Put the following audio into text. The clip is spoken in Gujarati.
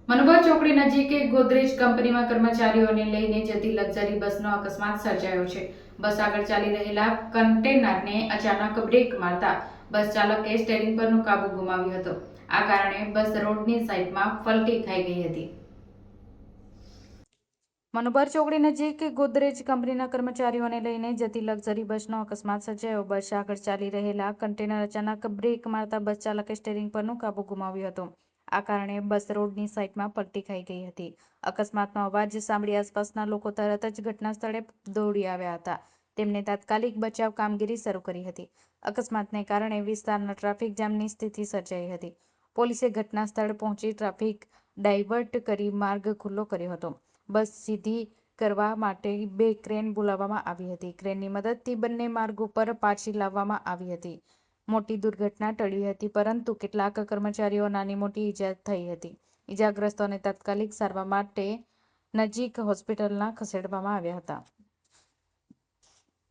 મનુબર ચોકડી નજીક ગોદરેજ કંપનીમાં કર્મચારીઓને લઈને જતી લક્ઝરી બસનો અકસ્માત સર્જાયો છે। બસ આગળ ચાલી રહેલા કન્ટેનરને અચાનક બ્રેક મારતા બસ ચાલકે સ્ટીયરિંગ પરનો કાબુ ગુમાવ્યો હતો। આ કારણે બસ રોડની સાઈડમાં પલટી ખાઈ ગઈ હતી। મનુબર ચોકડી નજીક ગોદરેજ કંપનીના કર્મચારીઓને લઈને જતી લક્ઝરી બસનો અકસ્માત સર્જાયો। બસ આગળ ચાલી રહેલા કન્ટેનર અચાનક બ્રેક મારતા બસ ચાલકે સ્ટીયરિંગ પરનો કાબુ ગુમાવ્યો હતો। આ કારણે બસ રોડની સાઈડમાં પલટી ખાઈ ગઈ હતી। અકસ્માતનો અવાજ સાંભળી આસપાસના લોકો તરત જ ઘટના સ્થળે દોડી આવ્યા હતા। તેમણે તાત્કાલિક બચાવ કામગીરી શરૂ કરી હતી। અકસ્માતને કારણે વિસ્તારમાં ટ્રાફિક જામની સ્થિતિ સર્જાઈ હતી। પોલીસે ઘટના સ્થળે પહોંચી ટ્રાફિક ડાયવર્ટ કરી માર્ગ ખુલ્લો કર્યો હતો। બસ સીધી કરવા માટે 2 ક્રેન બોલાવવામાં આવી હતી। ક્રેનની મદદથી બંને માર્ગ ઉપર પાછી લાવવામાં આવી હતી। મોટી દુર્ઘટના ટળી હતી, પરંતુ કેટલાક કર્મચારીઓ નાની મોટી ઈજા થઈ હતી। ઈજાગ્રસ્તોને તાત્કાલિક સારવાર માટે નજીક હોસ્પિટલમાં ખસેડવામાં આવ્યા હતા।